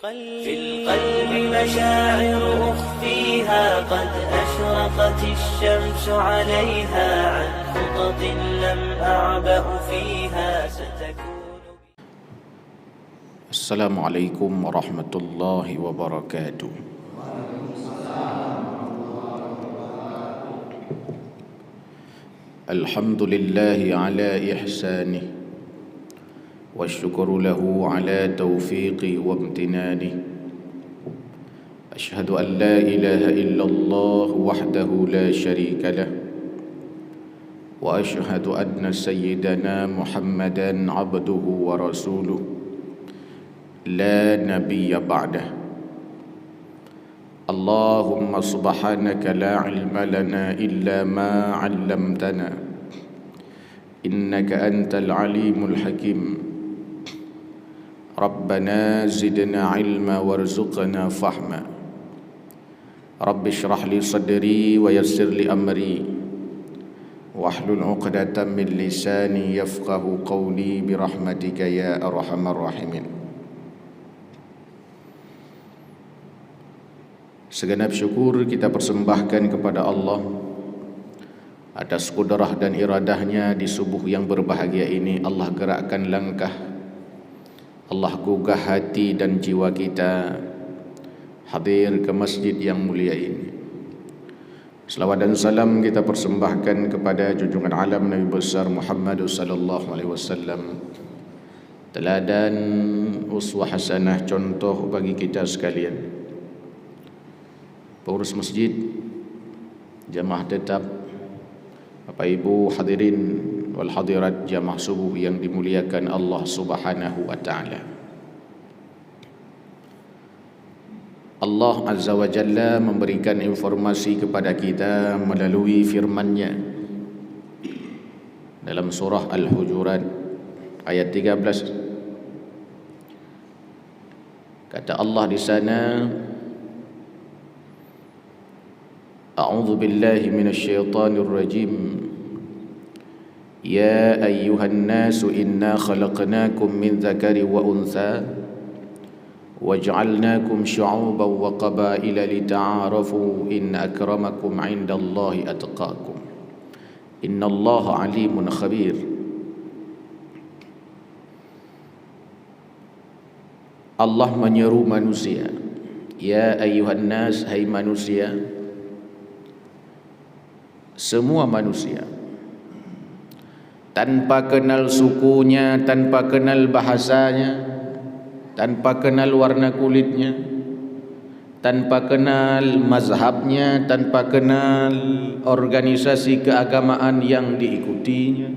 في القلب مشاعر أخفيها قد أشرقت الشمس عليها عن خطط لم أعبأ فيها ستكون. السلام عليكم ورحمة الله وبركاته. الحمد لله على إحسانه والشكر له على توفيقه وامتنانه. أشهد أن لا إله إلا الله وحده لا شريك له، وأشهد أن سيدنا محمدا عبده ورسوله لا نبي بعده. اللهم سبحانك لا علم لنا إلا ما علمتنا إنك أنت العليم الحكيم. ربنا زدنا علما وارزقنا فهما. رب اشرح لي صدري ويسر لي أمري واحلل عقدة من لساني يفقه قولي برحمتك يا أرحم الراحمين. Segenap syukur kita persembahkan kepada Allah atas kudrah dan iradahnya di subuh yang berbahagia ini. Allah gerakkan langkah, Allah gugah hati dan jiwa kita hadir ke masjid yang mulia ini. Selawat dan salam kita persembahkan kepada junjungan alam Nabi besar Muhammad sallallahu alaihi wasallam, teladan uswah hasanah, contoh bagi kita sekalian. Pengurus masjid, jamaah tetap, Bapak Ibu hadirin wal hadirat jamaah subuh yang dimuliakan Allah Subhanahu wa taala. Allah Azza wa Jalla memberikan informasi kepada kita melalui firman-Nya dalam surah Al-Hujurat ayat 13. Kata Allah di sana, A'udzu billahi minasy syaithanir rajim. Ya ayyuhan nasu inna khalaqnakum min dzakarin wa untha waj'alnakum syu'uban wa qabaila lita'arafu inna akramakum 'indallahi atqakum innallaha 'alimun khabir. Allah menyeru manusia, ya ayyuhan nas, hai manusia, semua manusia, tanpa kenal sukunya, tanpa kenal bahasanya, tanpa kenal warna kulitnya, tanpa kenal mazhabnya, tanpa kenal organisasi keagamaan yang diikutinya.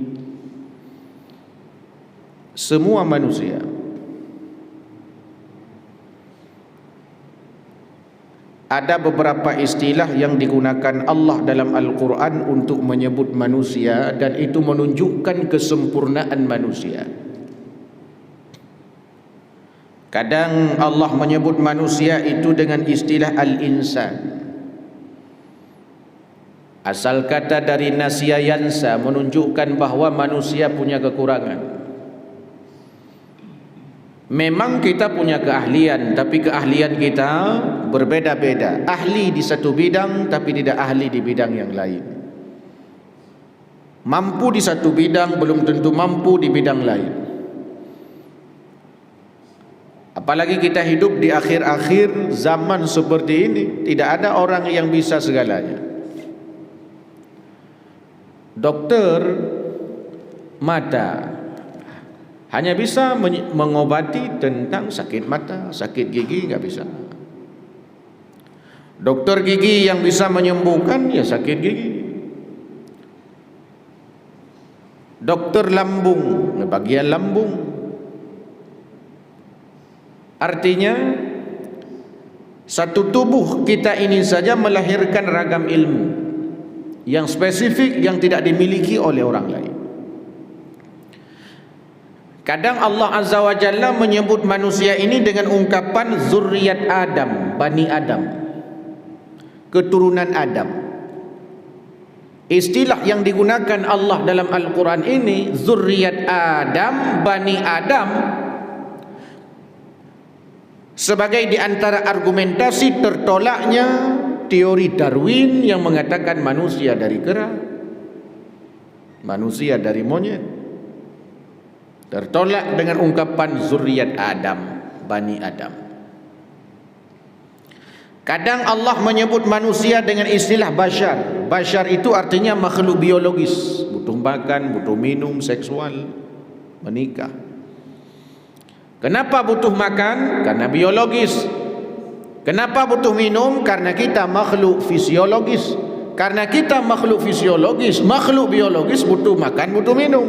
Semua manusia. Ada beberapa istilah yang digunakan Allah dalam Al-Quran untuk menyebut manusia, dan itu menunjukkan kesempurnaan manusia. Kadang Allah menyebut manusia itu dengan istilah al-insan. Asal kata dari nasya yansa, menunjukkan bahwa manusia punya kekurangan. Memang kita punya keahlian, tapi keahlian kita berbeda-beda. Ahli di satu bidang tapi tidak ahli di bidang yang lain. Mampu di satu bidang belum tentu mampu di bidang lain. Apalagi kita hidup di akhir-akhir zaman seperti ini, tidak ada orang yang bisa segalanya. Dokter mata hanya bisa mengobati tentang sakit mata, sakit gigi nggak bisa. Dokter gigi yang bisa menyembuhkan ya sakit gigi. Dokter lambung, bagian lambung. Artinya satu tubuh kita ini saja melahirkan ragam ilmu yang spesifik yang tidak dimiliki oleh orang lain. Kadang Allah Azza wa Jalla menyebut manusia ini dengan ungkapan zurriyat Adam, Bani Adam, keturunan Adam. Istilah yang digunakan Allah dalam Al-Quran ini, zurriyat Adam, Bani Adam, Sebagai di antara argumentasi tertolaknya teori Darwin yang mengatakan manusia dari kera, manusia dari monyet, tertolak dengan ungkapan zuriat Adam, Bani Adam. Kadang Allah menyebut manusia dengan istilah bashar. Bashar itu artinya makhluk biologis, butuh makan, butuh minum, seksual, menikah. Kenapa butuh makan? Karena biologis. Kenapa butuh minum? Karena kita makhluk fisiologis. Karena kita makhluk fisiologis, makhluk biologis butuh makan, butuh minum.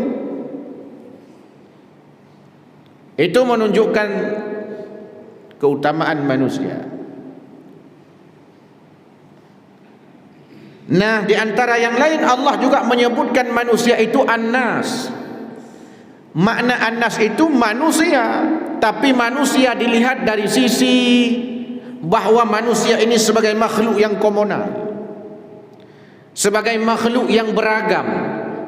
Itu menunjukkan keutamaan manusia. Nah, di antara yang lain Allah juga menyebutkan manusia itu An-Nas. Makna An-Nas itu manusia, tapi manusia dilihat dari sisi bahwa manusia ini sebagai makhluk yang komunal, sebagai makhluk yang beragam,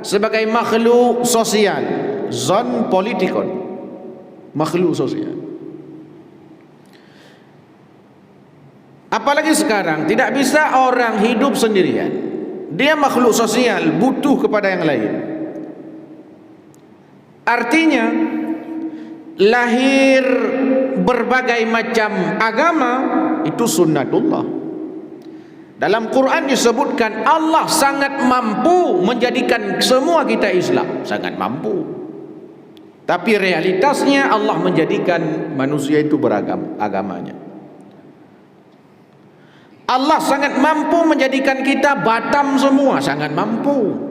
sebagai makhluk sosial, zon politikon, makhluk sosial. Apalagi sekarang tidak bisa orang hidup sendirian. Dia makhluk sosial, butuh kepada yang lain. Artinya lahir berbagai macam agama itu sunnatullah. Dalam Quran disebutkan Allah sangat mampu menjadikan semua kita Islam, sangat mampu. Tapi realitasnya Allah menjadikan manusia itu beragam agamanya. Allah sangat mampu menjadikan kita Batam semua, sangat mampu.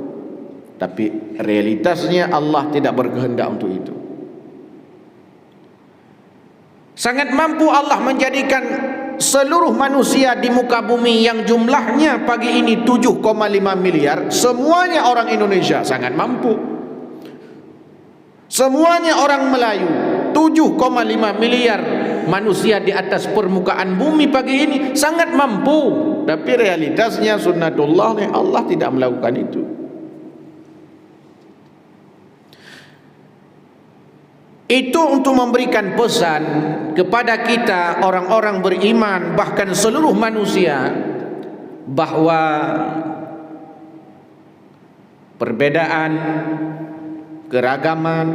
Tapi realitasnya Allah tidak berkehendak untuk itu. Sangat mampu Allah menjadikan seluruh manusia di muka bumi yang jumlahnya pagi ini 7,5 miliar, semuanya orang Indonesia, sangat mampu. Semuanya orang Melayu, 7,5 miliar manusia di atas permukaan bumi pagi ini sangat mampu. Tapi realitasnya sunnatullah, Allah tidak melakukan itu. Itu untuk memberikan pesan kepada kita orang-orang beriman, bahkan seluruh manusia, bahwa perbedaan, keragaman,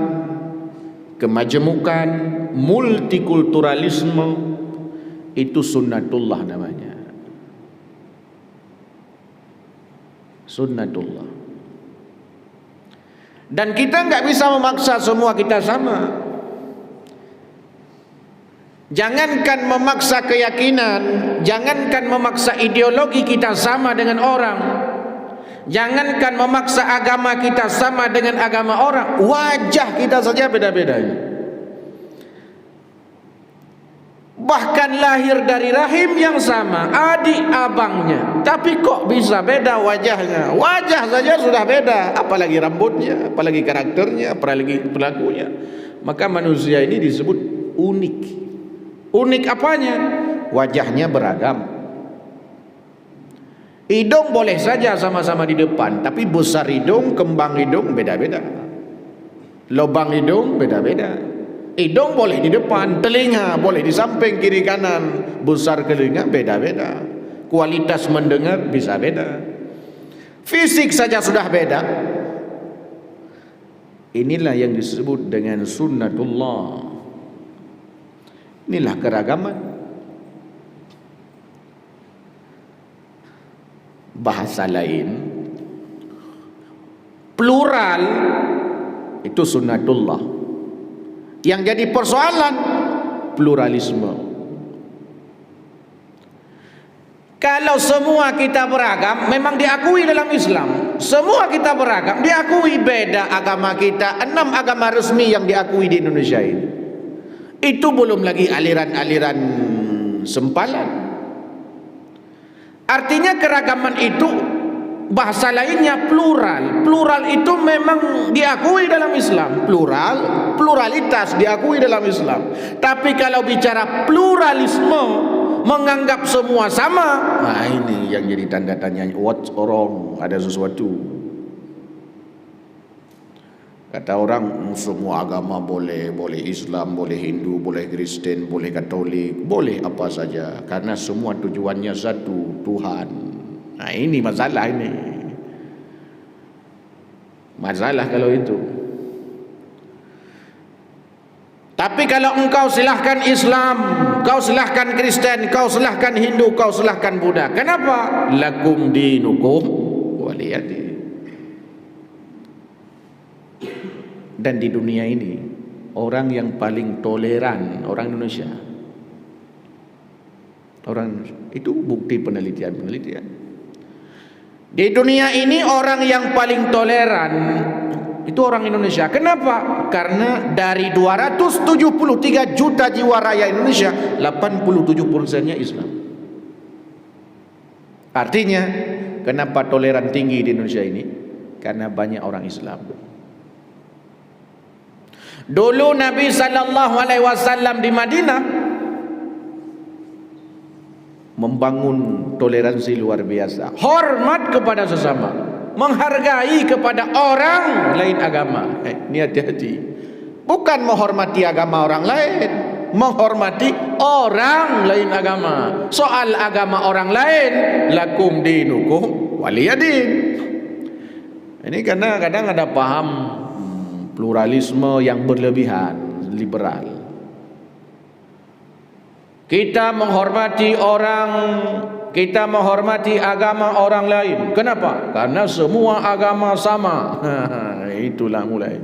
kemajemukan, multikulturalisme itu sunnatullah namanya. Sunnatullah. Dan kita nggak bisa memaksa semua kita sama. Jangankan memaksa keyakinan, jangankan memaksa ideologi kita sama dengan orang, jangankan memaksa agama kita sama dengan agama orang, wajah kita saja beda-beda. Bahkan lahir dari rahim yang sama, adik abangnya, tapi kok bisa beda wajahnya? Wajah saja sudah beda, apalagi rambutnya, apalagi karakternya, apalagi pelakunya. Maka manusia ini disebut unik. Unik apanya? Wajahnya beragam. Hidung boleh saja sama-sama di depan, tapi besar hidung, kembang hidung beda-beda. Lubang hidung beda-beda. Hidung boleh di depan, telinga boleh di samping kiri kanan, besar telinga beda-beda. Kualitas mendengar bisa beda. Fisik saja sudah beda. Inilah yang disebut dengan sunnatullah. Inilah keragaman. Bahasa lain, plural itu sunnatullah. Yang jadi persoalan pluralisme. Kalau semua kita beragam, memang diakui dalam Islam. Semua kita beragam, diakui. Beda agama kita, 6 agama resmi yang diakui di Indonesia ini. Itu belum lagi aliran-aliran sempalan. Artinya keragaman itu bahasa lainnya plural. Plural itu memang diakui dalam Islam. Plural, pluralitas diakui dalam Islam. Tapi kalau bicara pluralisme, menganggap semua sama, nah ini yang jadi tanda tanya. What's wrong? Ada sesuatu. Kata orang semua agama boleh, boleh Islam, boleh Hindu, boleh Kristen, boleh Katolik, boleh apa saja, karena semua tujuannya satu, Tuhan. Nah, ini masalah ini. Masalah kalau itu. Tapi kalau engkau silahkan Islam, kau silahkan Kristen, kau silahkan Hindu, kau silahkan Buddha. Kenapa? Lakum dinukum waliyadin. Dan di dunia ini orang yang paling toleran orang Indonesia. Orang Indonesia. Itu bukti penelitian. Di dunia ini orang yang paling toleran itu orang Indonesia. Kenapa? Karena dari 273 juta jiwa raya Indonesia, 87%-nya Islam. Artinya, kenapa toleran tinggi di Indonesia ini? Karena banyak orang Islam. Dulu Nabi SAW di Madinah membangun toleransi luar biasa, hormat kepada sesama, menghargai kepada orang lain agama. Ini hati-hati, bukan menghormati agama orang lain, menghormati orang lain agama. Soal agama orang lain, lakum dinukum waliyadin. Ini kadang-kadang ada paham pluralisme yang berlebihan, liberal. Kita menghormati orang, kita menghormati agama orang lain. Kenapa? Karena semua agama sama. Itulah mulai.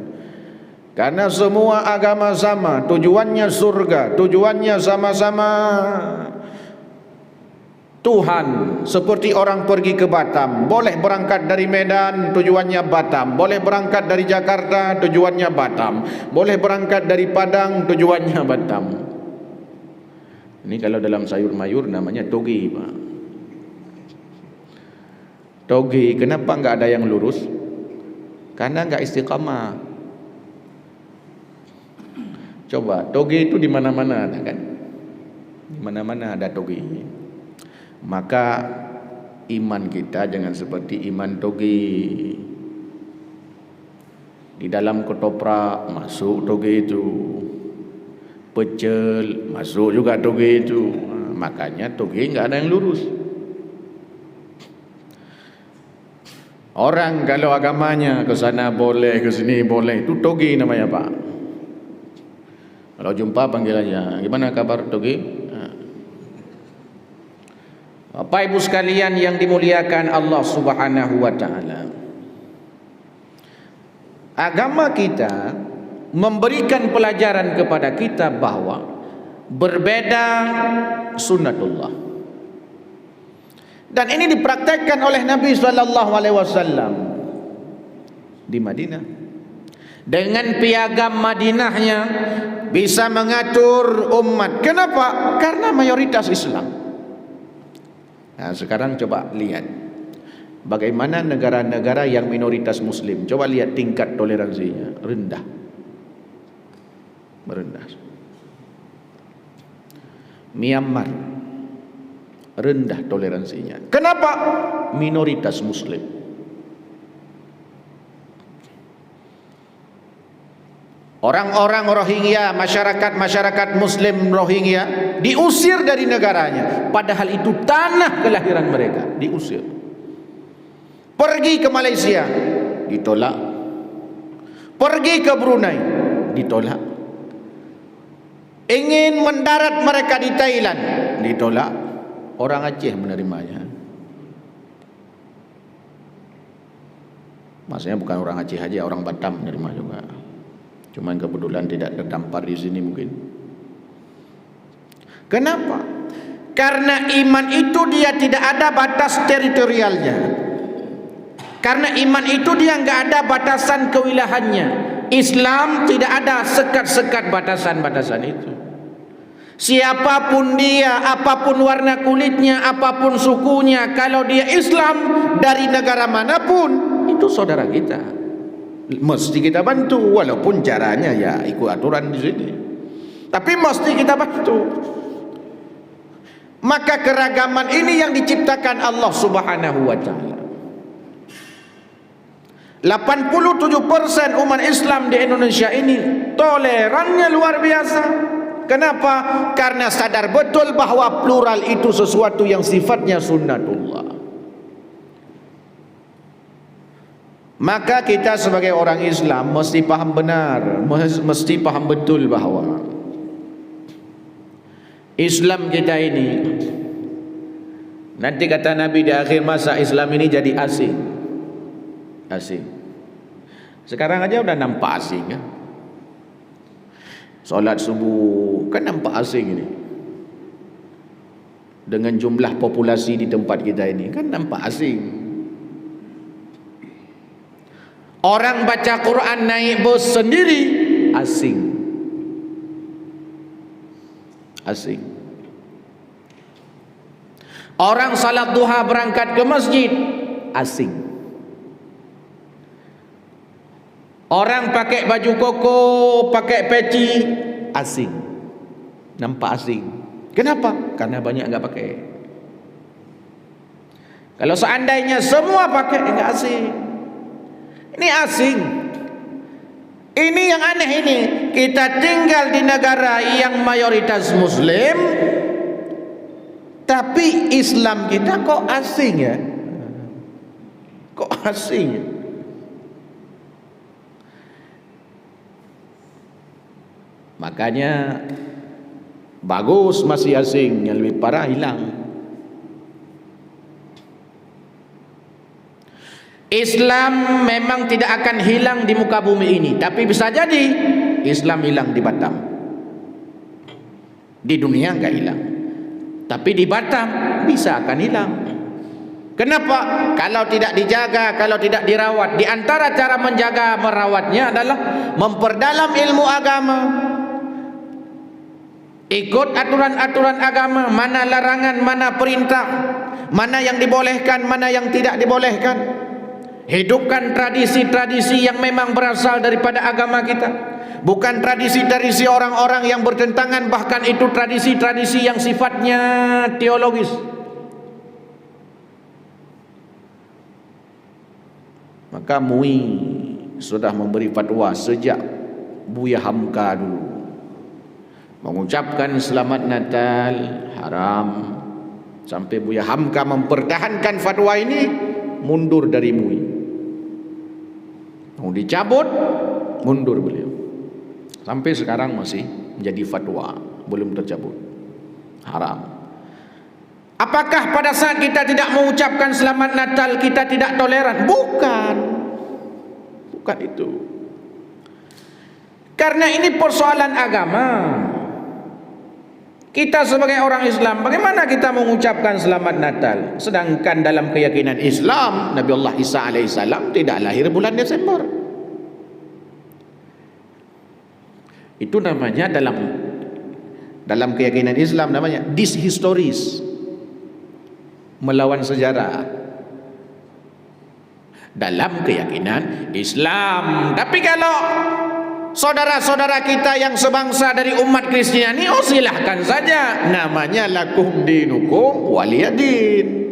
Karena semua agama sama, tujuannya surga, tujuannya sama-sama Tuhan. Seperti orang pergi ke Batam, boleh berangkat dari Medan, tujuannya Batam. Boleh berangkat dari Jakarta, tujuannya Batam. Boleh berangkat dari Padang, tujuannya Batam. Ini kalau dalam sayur mayur namanya toge, Pak. Toge, kenapa enggak ada yang lurus? Karena enggak istiqamah. Coba, toge itu di mana-mana ada kan? Di mana-mana ada toge. Maka iman kita jangan seperti iman toge. Di dalam ketoprak masuk toge itu, pecel masuk juga toge itu. Makanya toge enggak ada yang lurus. Orang kalau agamanya ke sana boleh, ke sini boleh, itu toge namanya, Pak. Kalau jumpa panggil aja, gimana kabar toge? Bapak Ibu sekalian yang dimuliakan Allah Subhanahu wa taala. Agama kita memberikan pelajaran kepada kita bahwa berbeda sunnatullah. Dan ini dipraktekkan oleh Nabi SAW di Madinah. Dengan piagam Madinahnya bisa mengatur umat. Kenapa? Karena mayoritas Islam. Nah, sekarang coba lihat bagaimana negara-negara yang minoritas Muslim. Coba lihat tingkat toleransinya, rendah, merendah. Myanmar rendah toleransinya. Kenapa? Minoritas Muslim. Orang-orang Rohingya, masyarakat Muslim Rohingya diusir dari negaranya, padahal itu tanah kelahiran mereka, diusir. Pergi ke Malaysia, ditolak. Pergi ke Brunei, ditolak. Ingin mendarat mereka di Thailand, ditolak. Orang Aceh menerimanya. Maksudnya bukan orang Aceh aja, orang Batam menerima juga. Cuman kebetulan tidak terdampar di sini mungkin. Kenapa? Karena iman itu dia tidak ada batas teritorialnya. Karena iman itu dia enggak ada batasan kewilayahannya. Islam tidak ada sekat-sekat batasan-batasan itu. Siapapun dia, apapun warna kulitnya, apapun sukunya, kalau dia Islam dari negara manapun, itu saudara kita. Mesti kita bantu, walaupun caranya ya ikut aturan di sini. Tapi mesti kita bantu. Maka keragaman ini yang diciptakan Allah Subhanahu wa taala. 87% umat Islam di Indonesia ini tolerannya luar biasa. Kenapa? Karena sadar betul bahwa plural itu sesuatu yang sifatnya sunnatullah. Maka kita sebagai orang Islam mesti paham benar, mesti paham betul bahwa Islam kita ini, nanti kata Nabi di akhir masa Islam ini jadi asing. Asing. Sekarang aja udah nampak asing ya. Solat subuh kan nampak asing ini. Dengan jumlah populasi di tempat kita ini kan nampak asing. Orang baca Quran naik bus sendiri asing. Asing. Orang salat duha berangkat ke masjid asing. Orang pakai baju koko, pakai peci asing. Nampak asing. Kenapa? Karena banyak enggak pakai. Kalau seandainya semua pakai enggak asing. Ini asing. Ini yang aneh ini. Kita tinggal di negara yang mayoritas Muslim, tapi Islam kita kok asing ya? Kok asing ya? Makanya bagus masih asing, yang lebih parah hilang. Islam memang tidak akan hilang di muka bumi ini, tapi bisa jadi Islam hilang di Batam. Di dunia enggak hilang, tapi di Batam bisa akan hilang. Kenapa? Kalau tidak dijaga, kalau tidak dirawat. Di antara cara menjaga merawatnya adalah memperdalam ilmu agama, ikut aturan-aturan agama, mana larangan, mana perintah, mana yang dibolehkan, mana yang tidak dibolehkan. Hidupkan tradisi-tradisi yang memang berasal daripada agama kita, bukan tradisi-tradisi orang-orang yang bertentangan, bahkan itu tradisi-tradisi yang sifatnya teologis. Maka MUI sudah memberi fatwa sejak Buya Hamka dulu, mengucapkan selamat Natal haram. Sampai Buya Hamka mempertahankan fatwa ini, mundur dari MUI. Mau dicabut, mundur beliau. Sampai sekarang masih menjadi fatwa, belum tercabut. Haram. Apakah pada saat kita tidak mengucapkan selamat Natal kita tidak toleran? Bukan. Bukan itu. Karena ini persoalan agama. Kita sebagai orang Islam, bagaimana kita mengucapkan selamat Natal? Sedangkan dalam keyakinan Islam, Nabi Allah Isa alaihissalam tidak lahir bulan Desember. Itu namanya dalam keyakinan Islam namanya dishistoris, melawan sejarah. Dalam keyakinan Islam. Tapi kalau saudara-saudara kita yang sebangsa dari umat Kristiani, oh silahkan saja, namanya lakum dinukum waliyadin.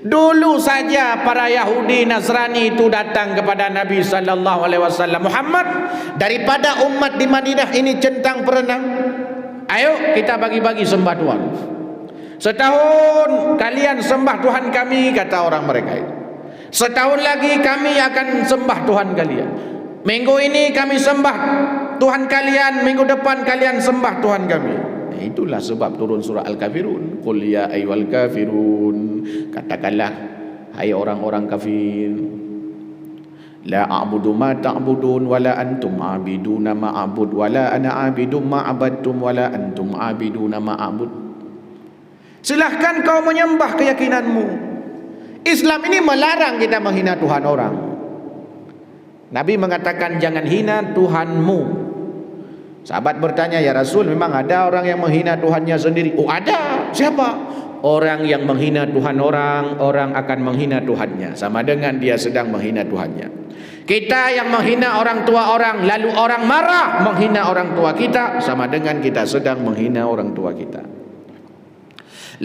Dulu saja para Yahudi Nasrani itu datang kepada Nabi sallallahu alaihi wasallam, Muhammad, daripada umat di Madinah ini centang perenang, ayo kita bagi-bagi sembah Tuhan. Setahun kalian sembah Tuhan kami, kata orang mereka itu. Setahun lagi kami akan sembah Tuhan kalian. Minggu ini kami sembah Tuhan kalian, minggu depan kalian sembah Tuhan kami. Nah, itulah sebab turun surah Al-Kafirun. Qul ya ayyuhal kafirun, katakanlah hai orang-orang kafir, la a'budu ma ta'budun wala antum 'abiduna ma a'bud wala ana 'abidum ma 'abadtum wala antum 'abiduna ma a'bud. Silahkan kau menyembah keyakinanmu. Islam ini melarang kita menghina Tuhan orang. Nabi mengatakan jangan hina Tuhanmu. Sahabat bertanya, ya Rasul, memang ada orang yang menghina Tuhannya sendiri? Oh ada. Siapa? Orang yang menghina Tuhan orang, orang akan menghina Tuhannya. Sama dengan dia sedang menghina Tuhannya. Kita yang menghina orang tua orang, lalu orang marah menghina orang tua kita, sama dengan kita sedang menghina orang tua kita.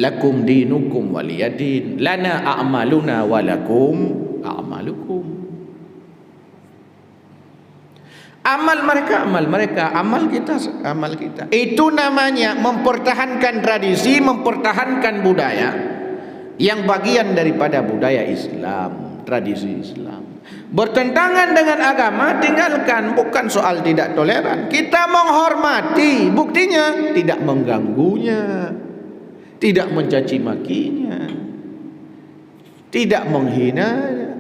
Lakum dinukum waliyadin, lana a'maluna walakum a'malukum. Amal mereka, amal kita. Itu namanya mempertahankan tradisi, mempertahankan budaya yang bagian daripada budaya Islam, tradisi Islam. Bertentangan dengan agama, tinggalkan. Bukan soal tidak toleran. Kita menghormati, buktinya tidak mengganggunya, tidak mencaci makinya, tidak menghinanya.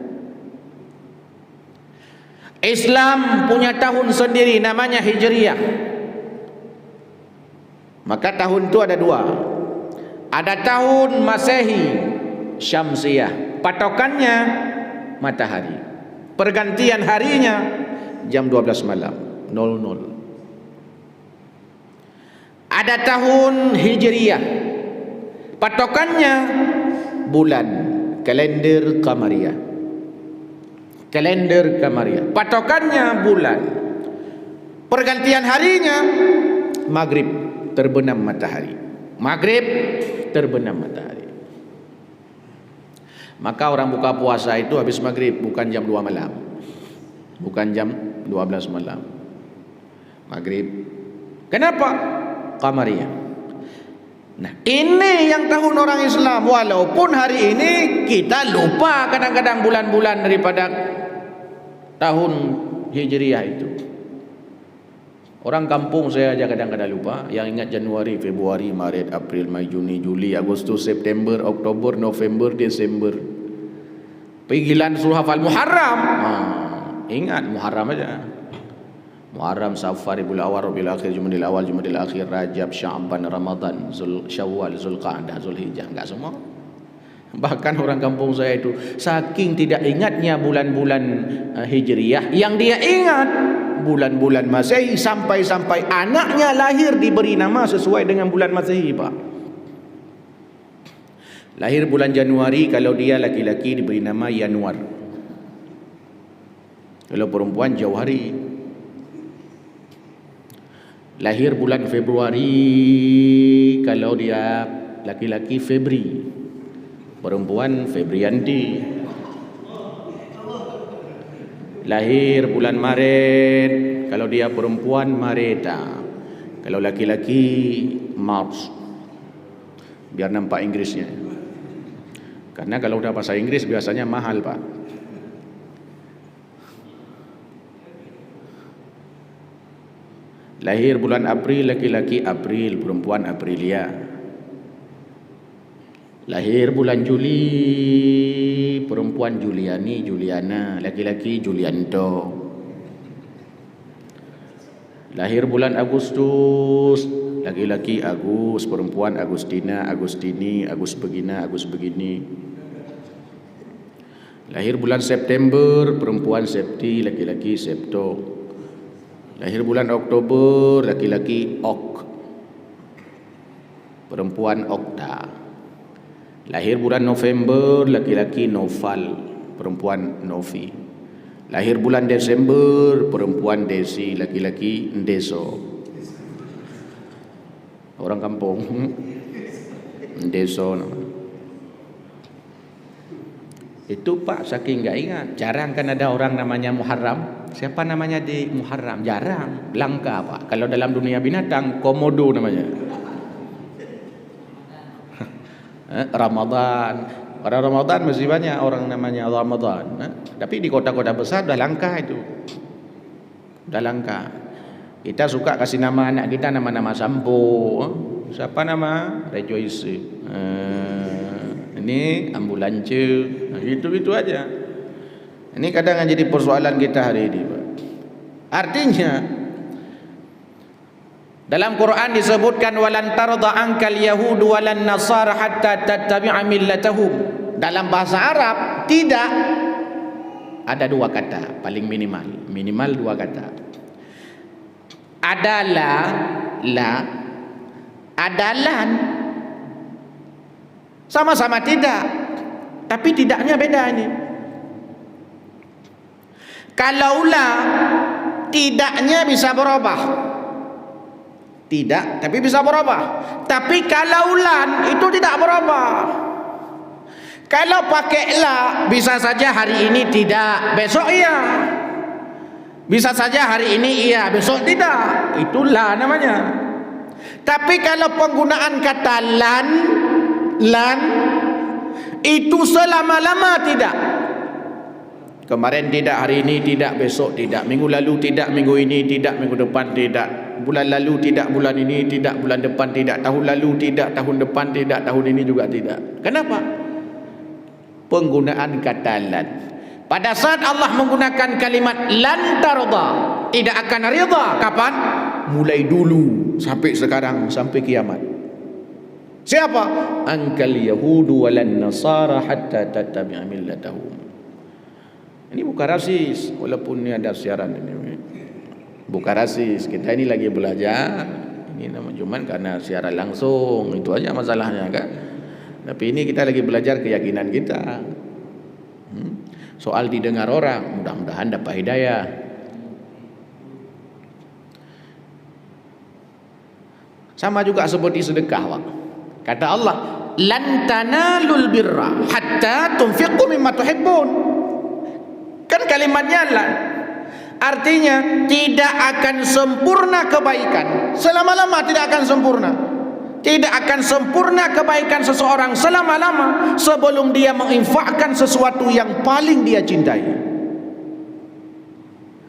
Islam punya tahun sendiri namanya Hijriyah. Maka tahun itu ada dua. Ada tahun Masehi, Syamsiyah. Patokannya matahari. Pergantian harinya jam 12 malam 00. Ada tahun Hijriyah. Patokannya bulan, kalender Qamariyah. Kalender Qamariyah. Patokannya bulan. Pergantian harinya maghrib, terbenam matahari. Maghrib, terbenam matahari. Maka orang buka puasa itu habis maghrib, bukan jam 2 malam. Bukan jam 12 malam. Maghrib. Kenapa? Qamariyah. Nah, ini yang tahun orang Islam. Walaupun hari ini kita lupa kadang-kadang bulan-bulan daripada tahun Hijriyah itu. Orang kampung saya aja kadang-kadang lupa. Yang ingat Januari, Februari, Maret, April, Mei, Juni, Juli, Agustus, September, Oktober, November, Desember. Panggilan suruh hafal Muharram. Ingat Muharram aja. Muharram, Safar, Rabiul Awal, Rabiul Akhir, Jumadil Awal, Jumadil Akhir, Rajab, Sya'ban, Ramadan, Syawal, Zulqa'dah, Zulhijjah. Enggak semua. Bahkan orang kampung saya itu saking tidak ingatnya bulan-bulan Hijriyah, yang dia ingat bulan-bulan Masehi, sampai-sampai anaknya lahir diberi nama sesuai dengan bulan Masehi, Pak. Lahir bulan Januari, kalau dia laki-laki diberi nama Yanuar. Kalau perempuan Jauhari. Lahir bulan Februari, kalau dia laki-laki Febri, perempuan Febrianti. Lahir bulan Maret, kalau dia perempuan Mareta, kalau laki-laki March. Biar nampak Inggrisnya. Karena kalau udah bahasa Inggris biasanya mahal, Pak. Lahir bulan April, laki-laki April, perempuan Aprilia. Lahir bulan Juli, perempuan Juliani, Juliana, laki-laki Julianto. Lahir bulan Agustus, laki-laki Agus, perempuan Agustina, Agustini, Agus begina, Agus begini. Lahir bulan September, perempuan Septi, laki-laki Septo. Lahir bulan Oktober, laki-laki Ok, perempuan Okta. Lahir bulan November, laki-laki Noval, perempuan Novi. Lahir bulan Desember, perempuan Desi, laki-laki Ndeso. Orang kampung Ndeso namanya. Itu Pak, saking nggak ingat. Jarang kan ada orang namanya Muharram. Siapa namanya di Muharram? Jarang, langka Pak. Kalau dalam dunia binatang, komodo namanya. Ramadan. Pada Ramadan masih banyak orang namanya Ramadan. Tapi di kota-kota besar dah langka itu. Dah langka. Kita suka kasih nama anak kita nama-nama sampo. Siapa nama? Rejoice. Ini ambulance. Gitu-gitu aja. Ini kadang jadi persoalan kita hari ini, Pak. Artinya dalam Quran disebutkan walan tarda ankal yahudu walan nasara hatta tattabi'a millatahum. Dalam bahasa Arab tidak ada dua kata paling minimal dua kata. Adalah la, adalan. Sama-sama tidak, tapi tidaknya beda ini. Kalaulah, tidaknya bisa berubah. Tidak, tapi bisa berubah. Tapi kalaulan itu tidak berubah. Kalau pakai la, bisa saja hari ini tidak, besok iya. Bisa saja hari ini iya, besok tidak. Itulah namanya. Tapi kalau penggunaan kata lan itu selama-lama tidak. Kemarin tidak, hari ini tidak, besok tidak, minggu lalu tidak, minggu ini tidak, minggu depan tidak, bulan lalu tidak, bulan ini tidak, bulan depan tidak, tahun lalu tidak, tahun depan tidak, tahun ini juga tidak. Kenapa? Penggunaan kata lan. Pada saat Allah menggunakan kalimat lan tarda, tidak akan rida. Kapan? Mulai dulu sampai sekarang, sampai kiamat. Siapa? Angkal yahudu walan nasara hatta tattabi'a millatahum. Ini bukan rasis, walaupun ini ada siaran ini. Bukan rasis, kita ini lagi belajar. Ini nama cuman karena siaran langsung, itu aja masalahnya kan. Tapi ini kita lagi belajar keyakinan kita. Soal didengar orang, mudah-mudahan dapat hidayah. Sama juga seperti sedekah, Pak. Kata Allah, lan tanalul birra hatta tunfiqu mimma tuhibbun. Kan kalimatnya lan. Artinya tidak akan sempurna kebaikan. Selama-lama tidak akan sempurna. Tidak akan sempurna kebaikan seseorang selama-lama sebelum dia menginfakkan sesuatu yang paling dia cintai.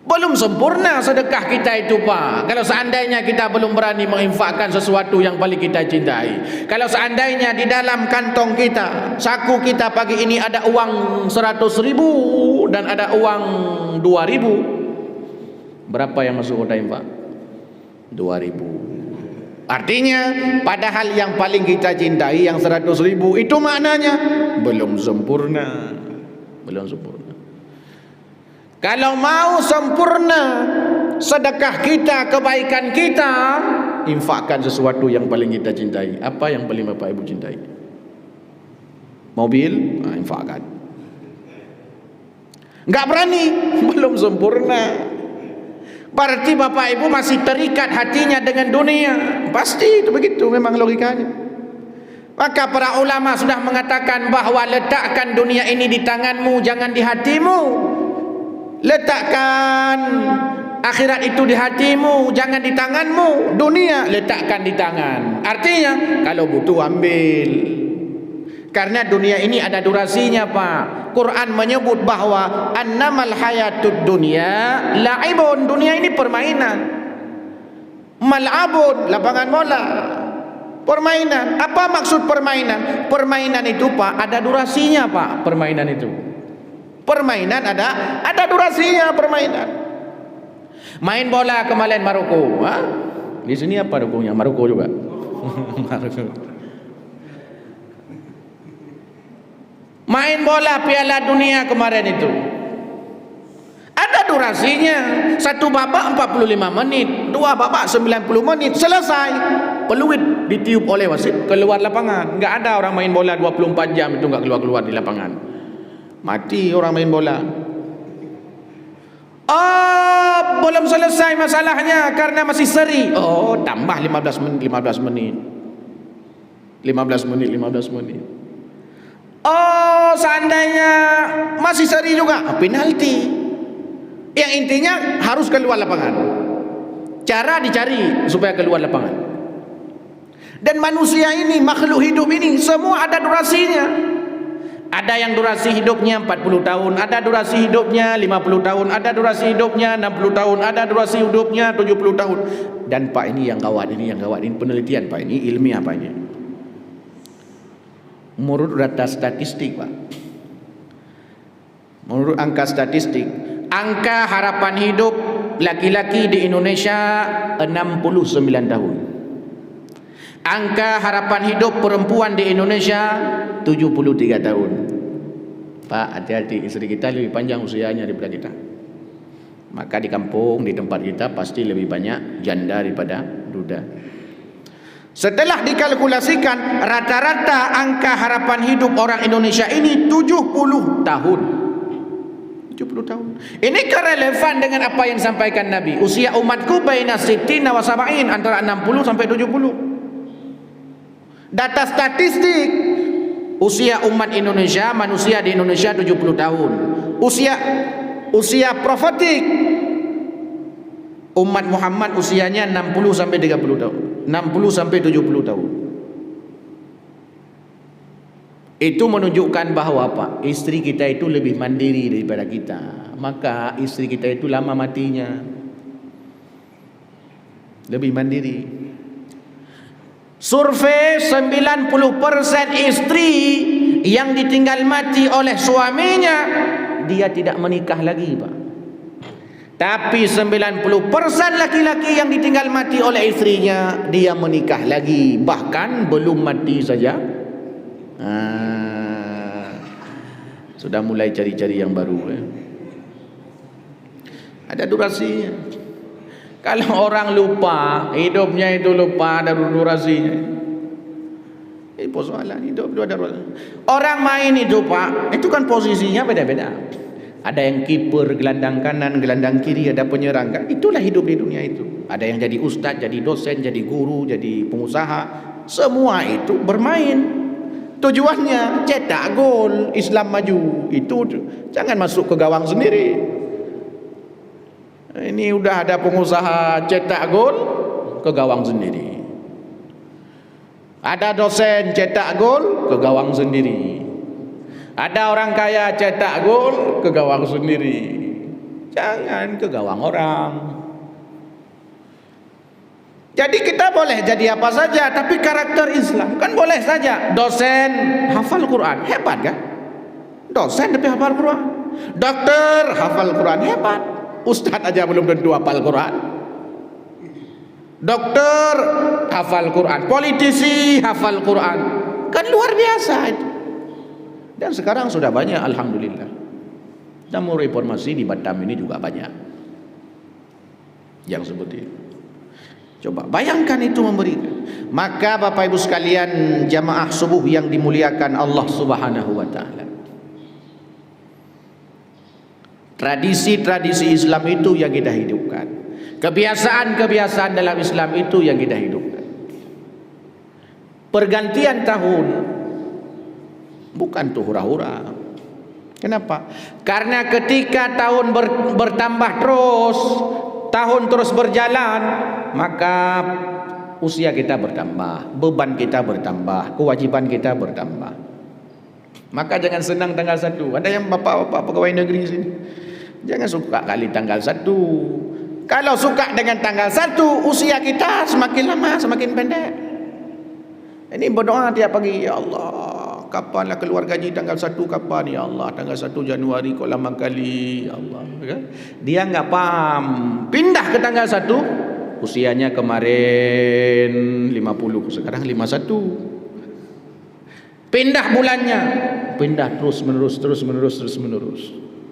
Belum sempurna sedekah kita itu, Pak. Kalau seandainya kita belum berani menginfakkan sesuatu yang paling kita cintai. Kalau seandainya di dalam kantong kita, saku kita pagi ini ada uang 100.000 dan ada uang 2.000, berapa yang masuk kota infak? 2.000. Artinya padahal yang paling kita cintai yang 100.000 itu maknanya belum sempurna. Belum sempurna. Kalau mau sempurna sedekah kita, kebaikan kita, infakkan sesuatu yang paling kita cintai. Apa yang paling Bapak Ibu cintai? Mobil? Nah, infakkan. Enggak berani, belum sempurna. Berarti Bapak Ibu masih terikat hatinya dengan dunia. Pasti itu begitu, memang logikanya. Maka para ulama sudah mengatakan bahwa letakkan dunia ini di tanganmu, jangan di hatimu. Letakkan akhirat itu di hatimu, jangan di tanganmu. Dunia letakkan di tangan. Artinya kalau butuh ambil. Karena dunia ini ada durasinya, Pak. Quran menyebut bahwa annamal hayatud dunya la'ibun. Dunia ini permainan. Mal'abun, lapangan bola. Permainan. Apa maksud permainan? Permainan itu, Pak, ada durasinya, Pak. Permainan itu. Permainan ada durasinya permainan. Main bola kemarin Maroko, ha? Di sini apa dukungnya? Maroko juga. Maroko. Main bola Piala Dunia kemarin itu ada durasinya. Satu babak 45 menit, dua babak 90 menit, selesai. Peluit ditiup oleh wasit, keluar lapangan. Enggak ada orang main bola 24 jam itu enggak keluar-keluar di lapangan. Mati orang main bola. Oh, belum selesai masalahnya karena masih seri. Oh, tambah 15 menit. 15 menit. Oh, seandainya masih seri juga, penalti. Yang intinya harus keluar lapangan. Cara dicari supaya keluar lapangan. Dan manusia ini, makhluk hidup ini, semua ada durasinya. Ada yang durasi hidupnya 40 tahun, ada durasi hidupnya 50 tahun, ada durasi hidupnya 60 tahun, ada durasi hidupnya 70 tahun. Dan Pak, ini yang gawat, ini penelitian, Pak, ini ilmiah, Pak, ini. Menurut data statistik, Pak, menurut angka statistik, angka harapan hidup laki-laki di Indonesia 69 tahun. Angka harapan hidup perempuan di Indonesia 73 tahun. Pak, hati-hati, istri kita lebih panjang usianya daripada kita. Maka di kampung, di tempat kita pasti lebih banyak janda daripada duda. Setelah dikalkulasikan, rata-rata angka harapan hidup orang Indonesia ini 70 tahun. 70 tahun. Ini relevan dengan apa yang disampaikan Nabi. Usia umatku baina sittina wa sab'in, antara 60 sampai 70. Data statistik usia umat Indonesia, manusia di Indonesia 70 tahun. Usia profetik Umat Muhammad usianya 60 sampai 30 tahun. 60 sampai 70 tahun. Itu menunjukkan bahawa apa? Isteri kita itu lebih mandiri daripada kita. Maka isteri kita itu lama matinya. Lebih mandiri. Survei 90% istri yang ditinggal mati oleh suaminya, dia tidak menikah lagi, Pak. Tapi 90% laki-laki yang ditinggal mati oleh istrinya, dia menikah lagi. Bahkan belum mati saja sudah mulai cari-cari yang baru. Ada durasinya. Kalau orang lupa, hidupnya itu lupa, ada durasinya. Ini persoalan hidup itu ada durasi. Orang main itu, Pak, itu kan posisinya beda-beda. Ada yang kiper, gelandang kanan, gelandang kiri, ada penyerang, kan? Itulah hidup di dunia itu. Ada yang jadi ustaz, jadi dosen, jadi guru, jadi pengusaha. Semua itu bermain. Tujuannya cetak gol, Islam maju. Itu jangan masuk ke gawang sendiri. Ini udah ada pengusaha cetak gol ke gawang sendiri. Ada dosen cetak gol ke gawang sendiri. Ada orang kaya cetak gol ke gawang sendiri. Jangan ke gawang orang. Jadi kita boleh jadi apa saja, tapi karakter Islam kan boleh saja. Dosen hafal Quran, hebat kan? Dosen tapi hafal Quran. Dokter hafal Quran, hebat. Ustaz aja belum tentu hafal Quran. Dokter hafal Quran, politisi hafal Quran. Kan luar biasa itu. Dan sekarang sudah banyak, alhamdulillah. Namun reformasi di Batam ini juga banyak yang seperti itu. Coba bayangkan itu memberikan. Maka Bapak Ibu sekalian, jamaah subuh yang dimuliakan Allah Subhanahu wa taala. Tradisi-tradisi Islam itu yang kita hidupkan. Kebiasaan-kebiasaan dalam Islam itu yang kita hidupkan. Pergantian tahun bukan tuh hura-hura. Kenapa? Karena ketika tahun bertambah terus, tahun terus berjalan, maka usia kita bertambah, beban kita bertambah, kewajiban kita bertambah. Maka jangan senang tanggal 1. Ada yang bapak-bapak pegawai negeri sini, jangan suka kali tanggal 1. Kalau suka dengan tanggal 1, usia kita semakin lama semakin pendek. Ini berdoa tiap pagi, ya Allah, kapanlah keluar gaji tanggal 1, kapan ya Allah, tanggal 1 Januari kok lama kali, ya Allah. Dia nggak paham. Pindah ke tanggal 1, usianya kemarin 50, sekarang 51. Pindah bulannya, pindah terus menerus.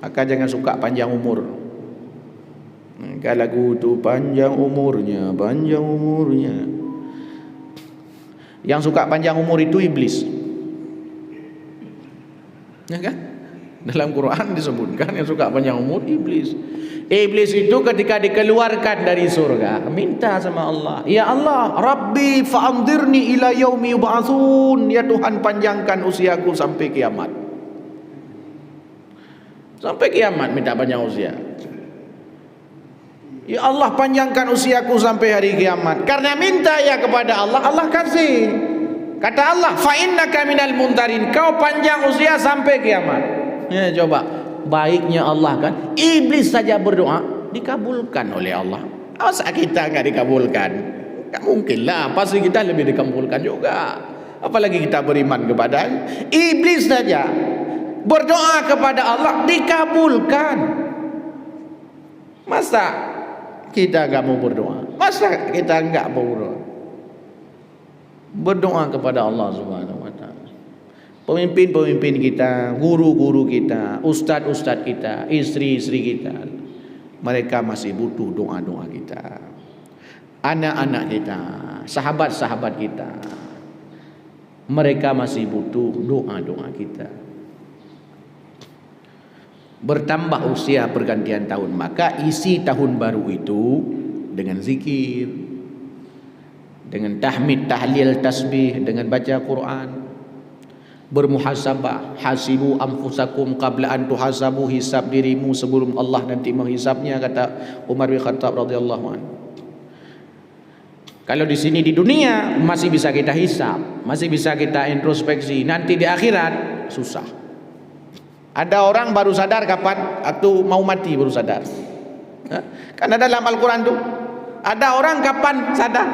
Maka jangan suka panjang umur. Kalau lagu itu panjang umurnya. Yang suka panjang umur itu iblis. Ya kan? Dalam Quran disebutkan yang suka panjang umur iblis. Iblis itu ketika dikeluarkan dari surga, minta sama Allah, ya Allah, Rabbi fa'andirni ila yaumi yub'atsun. Ya Tuhan, panjangkan usiaku sampai kiamat. Sampai kiamat minta panjang usia. Ya Allah, panjangkan usiaku sampai hari kiamat. Karena minta ya kepada Allah, Allah kasih. Kata Allah, fa innaka minal muntarin. Kau panjang usia sampai kiamat. Ya, coba baiknya Allah kan, iblis saja berdoa dikabulkan oleh Allah. Masa kita enggak dikabulkan? Enggak mungkin lah, pasti kita lebih dikabulkan juga. Apalagi kita beriman kepada iblis saja berdoa kepada Allah dikabulkan. Masa kita enggak mau berdoa? Masa kita enggak mau berdoa kepada Allah Subhanahu wa taala? Pemimpin-pemimpin kita, guru-guru kita, ustadz-ustadz kita, istri-istri kita, mereka masih butuh doa-doa kita. Anak-anak kita, sahabat-sahabat kita, mereka masih butuh doa-doa kita. Bertambah usia pergantian tahun, maka isi tahun baru itu dengan zikir, dengan tahmid, tahlil, tasbih, dengan baca Quran. bermuhasabah. Hasibu anfusakum qabla an tuhasabu, hisab dirimu sebelum Allah nanti menghisabnya, kata Umar bin Khattab radhiyallahu anhu. Kalau di sini di dunia masih bisa kita hisab, masih bisa kita introspeksi, nanti di akhirat susah. Ada orang baru sadar kapan atau mau mati baru sadar. Karena dalam Al-Quran tuh ada orang kapan sadar?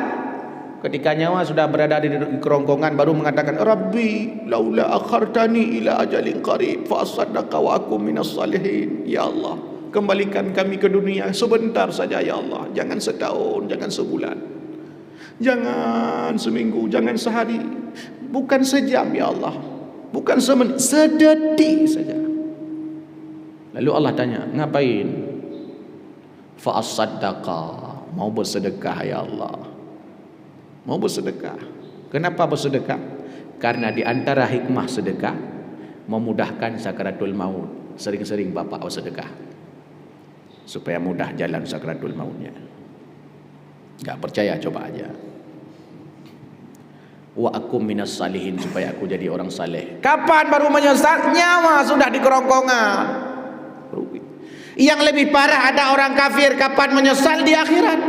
Ketika nyawa sudah berada di kerongkongan baru mengatakan, Rabbi laula akhartani ila ajalin qarib fa asaddaqa wa akum minas salihin. Ya Allah, kembalikan kami ke dunia sebentar saja ya Allah, jangan setahun, jangan sebulan, jangan seminggu, jangan sehari, bukan sejam ya Allah, bukan semenit, sedetik saja. Lalu Allah tanya, ngapain? Fa asaddaqa, mau bersedekah ya Allah, mau bersedekah. Kenapa bersedekah? Karena di antara hikmah sedekah memudahkan sakaratul maut. Sering-sering bapak bersedekah supaya mudah jalan sakaratul mautnya. Enggak percaya, coba aja. Wa akum minas salihin, supaya aku jadi orang saleh. Kapan baru menyesal? Nyawa sudah di kerongkongan. Yang lebih parah, ada orang kafir kapan menyesal? Di akhirat.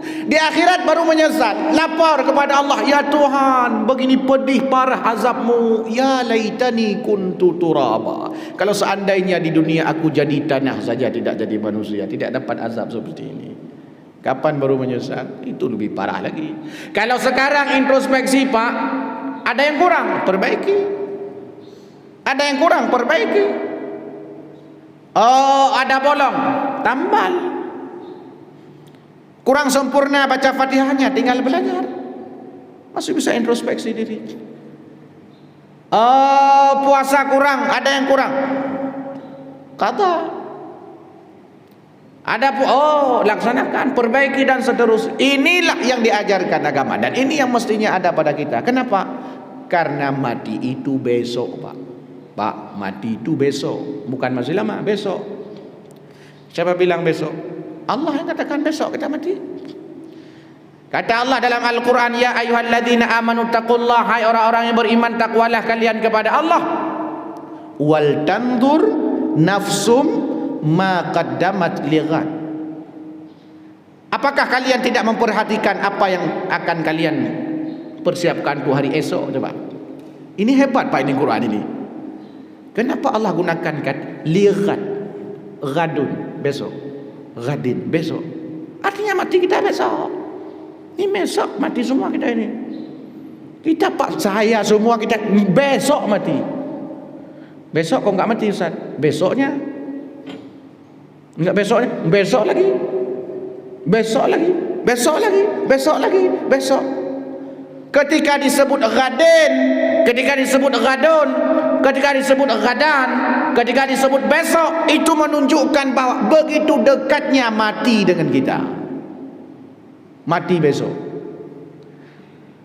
Di akhirat baru menyesal, lapor kepada Allah, ya Tuhan, begini pedih parah azabmu, ya laitani kuntu turaba. Kalau seandainya di dunia aku jadi tanah saja, tidak jadi manusia, tidak dapat azab seperti ini. Kapan baru menyesal? Itu lebih parah lagi. Kalau sekarang introspeksi Pak, ada yang kurang, perbaiki. Ada yang kurang, perbaiki. Oh, ada bolong, tambal. Kurang sempurna baca Fatihahnya, tinggal belajar. Masih bisa introspeksi diri. Oh, puasa kurang, ada yang kurang, kata. Ada laksanakan, perbaiki dan seterusnya. Inilah yang diajarkan agama, dan ini yang mestinya ada pada kita. Kenapa? Karena mati itu besok, Pak. Pak, mati itu besok, bukan masih lama, besok. Siapa bilang besok? Allah yang katakan besok kita mati. Kata Allah dalam Al-Quran, ya ayyuhalladzina amanu taqullah, hai orang-orang yang beriman, takwalah kalian kepada Allah. Wal tandur nafsum ma qaddamat lighad. Apakah kalian tidak memperhatikan apa yang akan kalian persiapkan tuh hari esok? Coba. Ini hebat Pak, ini Quran ini. Kenapa Allah gunakan kata lighad, ghadun, besok, ghadin, besok? Artinya mati kita besok. Ini besok mati semua kita ini. Kita Pak, saya semua kita besok mati. Besok kok enggak mati Ustaz? Besoknya enggak, besoknya besok lagi. Besok lagi, besok lagi, besok lagi, besok. Ketika disebut ghadin, ketika disebut ghadun, ketika disebut ghadan, ketika disebut besok, itu menunjukkan bahwa begitu dekatnya mati dengan kita. Mati besok.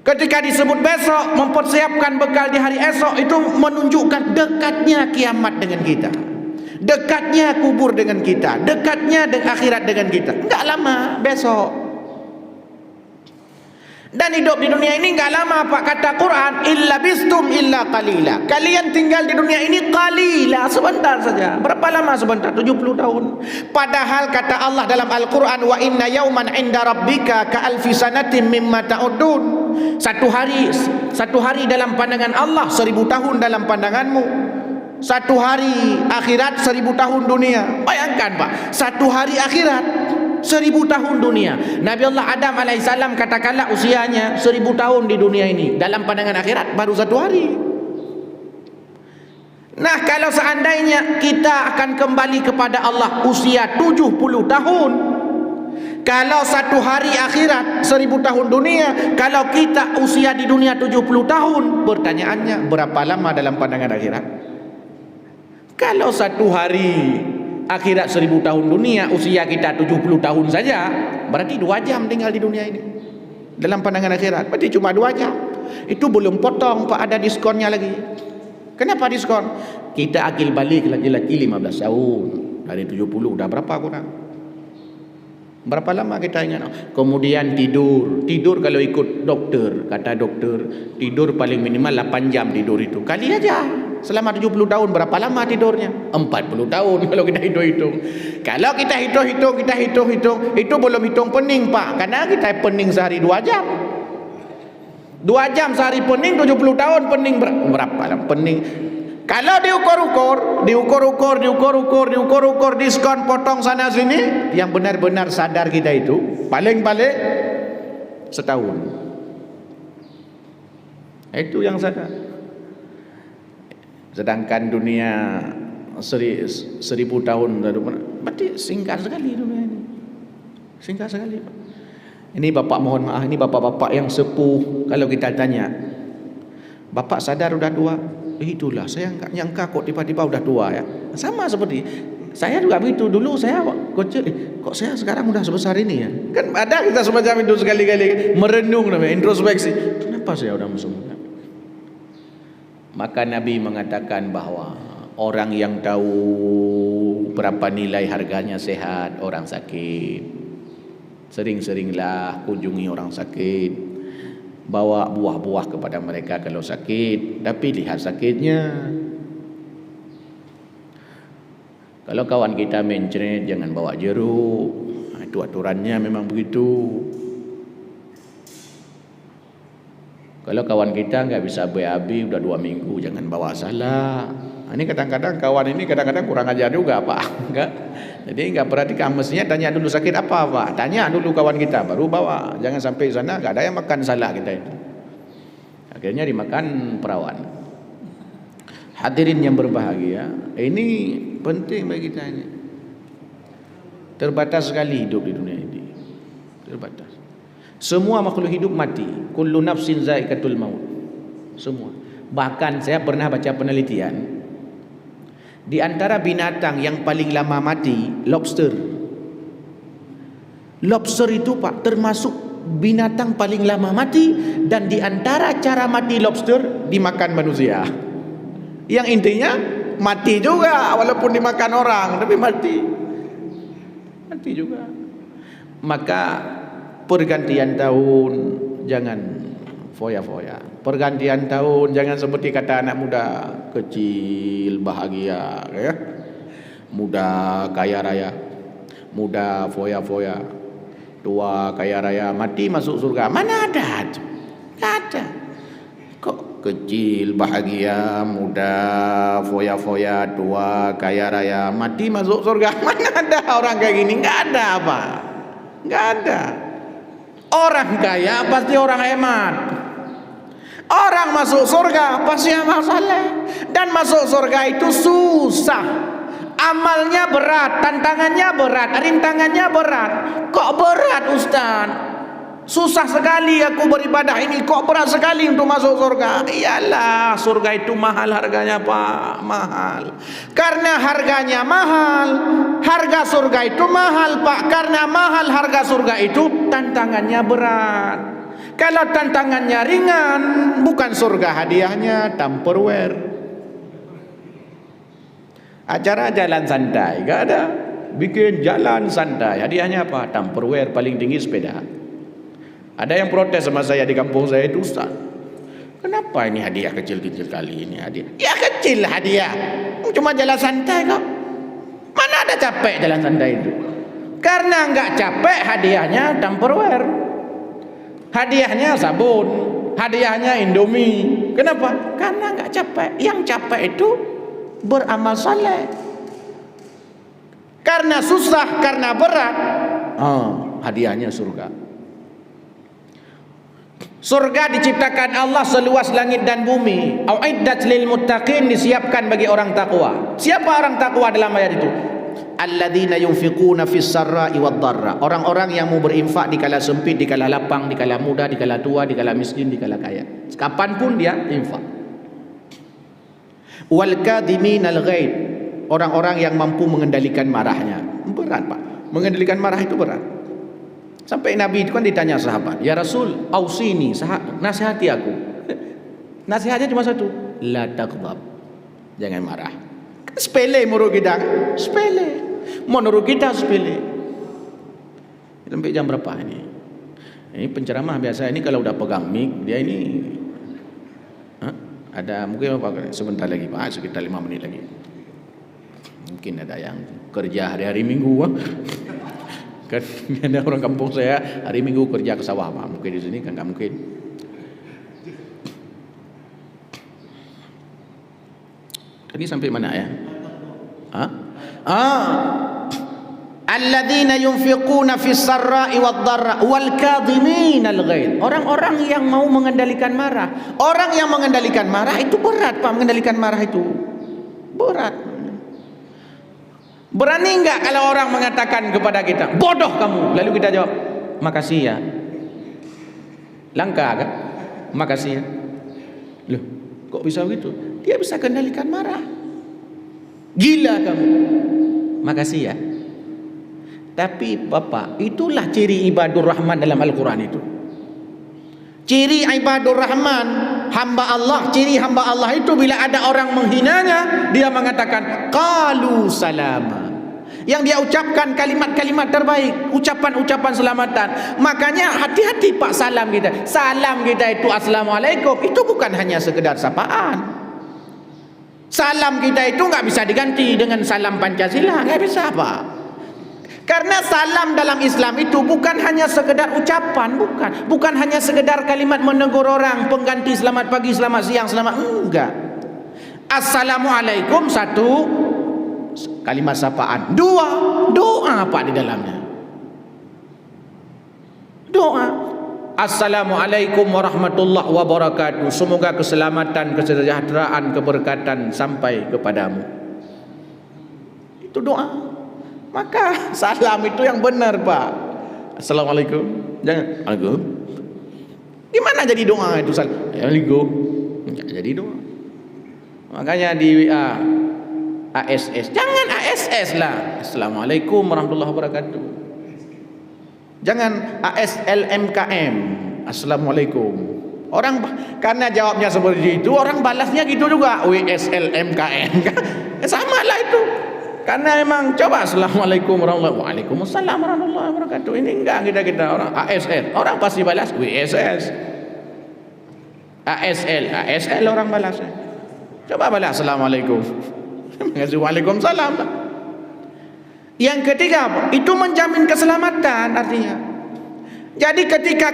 Ketika disebut besok, mempersiapkan bekal di hari esok, itu menunjukkan dekatnya kiamat dengan kita, dekatnya kubur dengan kita, dekatnya akhirat dengan kita. Enggak lama, besok. Dan hidup di dunia ini enggak lama Pak. Kata Quran, illa bistum illa qalila. Kalian tinggal di dunia ini qalila, sebentar saja. Berapa lama sebentar? 70 tahun. Padahal kata Allah dalam Al-Quran, wa inna yawman inda rabbika ka alfi sanatin mimma ta'udun. Satu hari dalam pandangan Allah 1000 tahun dalam pandanganmu. Satu hari akhirat 1000 tahun dunia. Bayangkan Pak, satu hari akhirat 1000 tahun dunia. Nabi Allah Adam alaihissalam katakanlah usianya 1000 tahun di dunia ini. Dalam pandangan akhirat baru satu hari. Nah, kalau seandainya kita akan kembali kepada Allah usia 70 tahun, kalau satu hari akhirat 1000 tahun dunia, kalau kita usia di dunia 70 tahun, pertanyaannya berapa lama dalam pandangan akhirat? Kalau satu hari akhirat 1000 tahun dunia, usia kita 70 tahun saja, berarti 2 jam tinggal di dunia ini. Dalam pandangan akhirat berarti cuma 2 jam. Itu belum potong Pak, ada diskonnya lagi. Kenapa diskon? Kita akil balik lagi-lagi 15 tahun. Dari 70 udah berapa kurang? Berapa lama kita ingat? Kemudian tidur kalau ikut dokter, kata dokter, tidur paling minimal 8 jam tidur itu. Kali aja selama 70 tahun berapa lama tidurnya? 40 tahun kalau kita hitung-hitung. Kalau kita hitung-hitung, itu belum hitung pening, Pak. Karena kita pening sehari 2 jam. 2 jam sehari pening, 70 tahun pening berapa lama pening? Kalau diukur, diskon, potong sana sini, yang benar-benar sadar kita itu paling-paling setahun. Itu yang sadar. Sedangkan dunia 1000 tahun, berarti singkat sekali dunia ini. Singkat sekali, Pak. Ini bapak, mohon maaf, ini bapak-bapak yang sepuh. Kalau kita tanya, bapak sadar udah tua? Itulah, saya enggak nyangka kok tiba-tiba udah tua ya. Sama seperti saya juga begitu. Dulu saya kecil, kok saya sekarang udah sebesar ini ya. Kan ada kita semacam itu sekali-kali merenung, namanya introspeksi. Kenapa saya udah masuk? Maka Nabi mengatakan bahwa orang yang tahu berapa nilai harganya sehat orang sakit, sering-seringlah kunjungi orang sakit. Bawa buah-buah kepada mereka kalau sakit, tapi lihat sakitnya. Kalau kawan kita mencret, jangan bawa jeruk. Itu aturannya memang begitu. Kalau kawan kita nggak bisa BAB udah 2 minggu, jangan bawa salah. Ini kadang-kadang kawan ini kadang-kadang kurang ajar juga, Pak. Enggak. Jadi enggak perhatikan, mestinya tanya dulu sakit apa, Pak. Tanya dulu kawan kita baru bawa. Jangan sampai sana enggak ada yang makan salah kita itu. Akhirnya dimakan perawan. Hadirin yang berbahagia, ini penting bagi kita ini. Terbatas sekali hidup di dunia ini. Terbatas. Semua makhluk hidup mati. Kullu nafsin za'iqatul maut. Semua. Bahkan saya pernah baca penelitian, di antara binatang yang paling lama mati, lobster. Lobster itu, Pak, termasuk binatang paling lama mati. Dan di antara cara mati lobster, dimakan manusia. Yang intinya mati juga, walaupun dimakan orang, tapi mati. Mati juga. Maka pergantian tahun jangan foya-foya. Pergantian tahun jangan seperti kata anak muda, kecil bahagia ya. Muda kaya raya, muda foya-foya, tua kaya raya, mati masuk surga. Mana ada? Tak ada. Kok kecil bahagia, muda foya-foya, tua kaya raya, mati masuk surga? Mana ada orang kayak gini? Enggak ada, apa? Enggak ada. Orang kaya pasti orang hemat. Orang masuk surga pasti amal saleh. Dan masuk surga itu susah. Amalnya berat, tantangannya berat, rintangannya berat. Kok berat, Ustaz? Susah sekali aku beribadah ini, kok berat sekali untuk masuk surga? Iyalah, surga itu mahal harganya, Pak. Mahal. Karena harganya mahal, harga surga itu mahal, Pak. Karena mahal harga surga itu, tantangannya berat. Kalau tantangannya ringan, bukan surga hadiahnya, Tupperware. Acara jalan santai, gak ada. Bikin jalan santai, hadiahnya apa? Tupperware, paling tinggi sepeda. Ada yang protes sama saya di kampung saya itu, Ustaz, kenapa ini hadiah kecil-kecil kali ini hadiah? Ya kecil hadiah, cuma jalan santai kok. Mana ada capek jalan santai itu? Karena nggak capek, hadiahnya Tupperware. Hadiahnya sabun, hadiahnya Indomie. Kenapa? Karena nggak capek. Yang capek itu beramal saleh. Karena susah, karena berat, hadiahnya surga. Surga diciptakan Allah seluas langit dan bumi. Uiddat lil muttaqin, disiapkan bagi orang takwa. Siapa orang takwa dalam ayat itu? Alladzina yunfiquna fis sarra'i wad dharra. Orang-orang yang mau berinfak di kala sempit, di kala lapang, di kala muda, di kala tua, di kala miskin, di kala kaya. Kapanpun dia infak. Wal kadhiminal ghaid. Orang-orang yang mampu mengendalikan marahnya. Berat, Pak. Mengendalikan marah itu berat. Sampai Nabi itu kan ditanya sahabat, "Ya Rasul, ausini, nasihati aku." Nasihatnya cuma satu, la taghdab. Jangan marah. Sepele menurut kita, sepele. Menurut kita sepele. Sampai jam berapa ini? Ini penceramah biasa ini kalau udah pegang mic dia ini ada mungkin apa sebentar lagi Pak, sekitar 5 menit lagi. Mungkin ada yang kerja hari-hari Minggu kan ada orang kampung saya hari Minggu kerja ke sawah Pak. Mungkin di sini kan nggak mungkin. Tadi sampai mana ya? Alladzina yunfiquna fis sarra'i wad dharra wal kadhiminal ghaidh. Orang-orang yang mau mengendalikan marah. Orang yang mengendalikan marah itu berat, Pak. Mengendalikan marah itu berat. Berani enggak kalau orang mengatakan kepada kita, bodoh kamu, lalu kita jawab, makasih ya. Langka kan? Makasih ya. Loh, kok bisa begitu? Dia bisa kendalikan marah. Gila kamu. Makasih ya. Tapi Bapak, itulah ciri ibadur rahman dalam Al-Quran itu. Ciri ibadur rahman, hamba Allah, ciri hamba Allah itu bila ada orang menghinanya, dia mengatakan qalu salama. Yang dia ucapkan kalimat-kalimat terbaik, ucapan-ucapan selamatan. Makanya hati-hati Pak salam kita. Salam kita itu assalamualaikum, itu bukan hanya sekedar sapaan. Salam kita itu nggak bisa diganti dengan salam Pancasila, nggak bisa Pak. Karena salam dalam Islam itu bukan hanya sekedar ucapan, bukan hanya sekedar kalimat menegur orang, pengganti selamat pagi, selamat siang, selamat, enggak. Assalamualaikum satu kalimat sapaan, dua doa Pak di dalamnya. Doa. Assalamualaikum warahmatullahi wabarakatuh. Semoga keselamatan, kesejahteraan, keberkatan sampai kepadamu. Itu doa. Maka salam itu yang benar Pak. Assalamualaikum. Jangan Assalamualaikum. Gimana jadi doa itu salam? Assalamualaikum. Enggak jadi doa. Makanya di WA ASS, jangan ASS lah. Assalamualaikum warahmatullahi wabarakatuh. Jangan ASLMKM. Assalamualaikum. Orang karena jawabnya seperti itu, orang balasnya gitu juga. WSLMKM. Sama lah itu. Karena memang coba assalamualaikum warahmatullahi wabarakatuh. Waalaikumsalam warahmatullahi wabarakatuh. Ini enggak kita orang ASL. Orang pasti balas WSS. ASL orang balas. Coba balas assalamualaikum. Waalaikumsalam. Yang ketiga, itu menjamin keselamatan artinya. Jadi ketika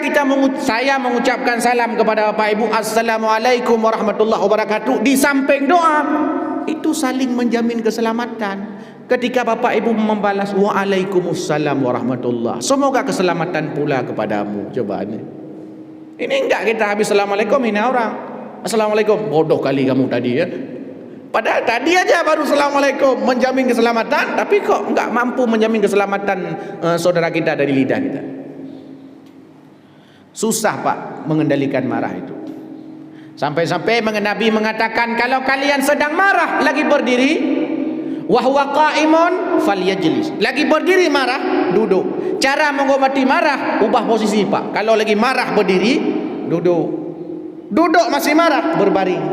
saya mengucapkan salam kepada Bapak Ibu, assalamualaikum warahmatullahi wabarakatuh, di samping doa, itu saling menjamin keselamatan. Ketika Bapak Ibu membalas waalaikumsalam warahmatullah, semoga keselamatan pula kepadamu. Coba ini enggak kita habis assalamualaikum ini orang assalamualaikum, bodoh kali kamu tadi ya. Padahal tadi aja baru assalamualaikum menjamin keselamatan, tapi kok enggak mampu menjamin keselamatan saudara kita dari lidah kita. Susah Pak mengendalikan marah itu. Sampai-sampai Nabi mengatakan kalau kalian sedang marah lagi berdiri, wa huwa qa'imun falyajlis. Lagi berdiri marah, duduk. Cara mengobati marah, ubah posisi Pak. Kalau lagi marah berdiri, duduk. Duduk masih marah, berbaring.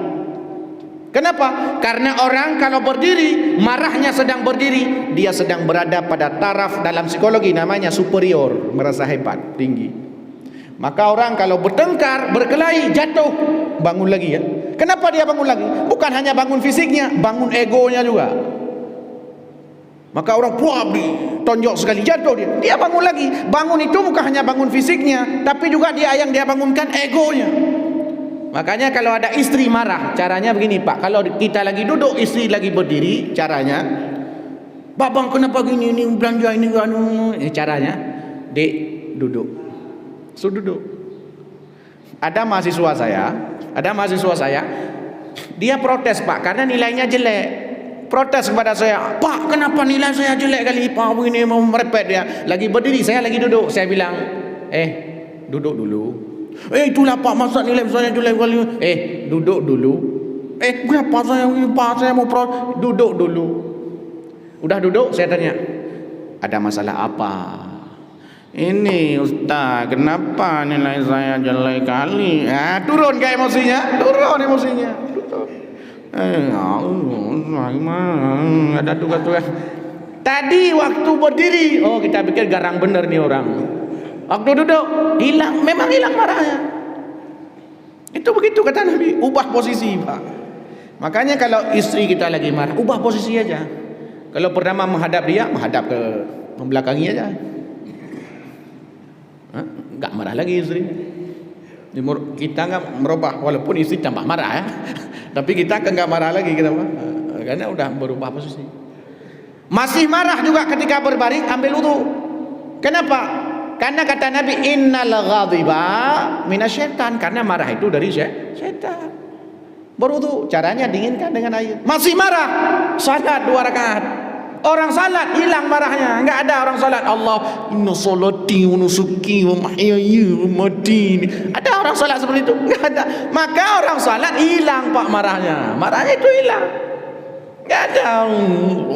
Kenapa? Karena orang kalau berdiri, marahnya sedang berdiri, dia sedang berada pada taraf dalam psikologi namanya superior, merasa hebat, tinggi. Maka orang kalau bertengkar, berkelahi, jatuh, bangun lagi ya. Kenapa dia bangun lagi? Bukan hanya bangun fisiknya, bangun egonya juga. Maka orang puap ditonjok sekali, jatuh dia. Dia bangun lagi. Bangun itu bukan hanya bangun fisiknya, tapi juga yang dia bangunkan egonya. Makanya kalau ada istri marah, caranya begini Pak. Kalau kita lagi duduk, istri lagi berdiri, caranya, Babang kenapa gini, ini belanja ini, caranya, Dek, duduk. Duduk. Ada mahasiswa saya, dia protes Pak karena nilainya jelek. Protes kepada saya, Pak kenapa nilai saya jelek kali Pak, begini mau merepet dia. Lagi berdiri, saya lagi duduk. Saya bilang, duduk dulu. Itulah Pak, masa nilai saya jelek kali. Duduk dulu. Kenapa saya mau protes? Duduk dulu. Udah duduk, saya tanya, ada masalah apa? Ini Ustaz, kenapa nilai saya jelek kali? Turun ke emosinya, turun. Ada tugas. Tadi waktu berdiri, oh kita pikir garang bener nih orang. Waktu duduk, hilang, memang hilang marahnya. Itu begitu kata Nabi, ubah posisi, Pak. Makanya kalau istri kita lagi marah, ubah posisi aja. Kalau pertama menghadap dia, menghadap ke membelakangi aja. Enggak marah lagi istri. Kita enggak merubah, walaupun istri tambah marah ya. Tapi kita enggak marah lagi kita, Pak. Karena udah berubah posisi. Masih marah juga ketika berbaring, ambil wudu. Kenapa? Karena kata Nabi, innal ghadhiba minasyaitan. Karena marah itu dari syaitan. Berwudu, caranya dinginkan dengan air. Masih marah, salat 2 rakaat. Orang salat hilang marahnya. Enggak ada orang salat Allah inna salati wa nusuki wa mahyaya wa mamati. Ada orang salat seperti itu? Enggak ada. Maka orang salat hilang Pak marahnya. Marahnya itu hilang. Enggak ada.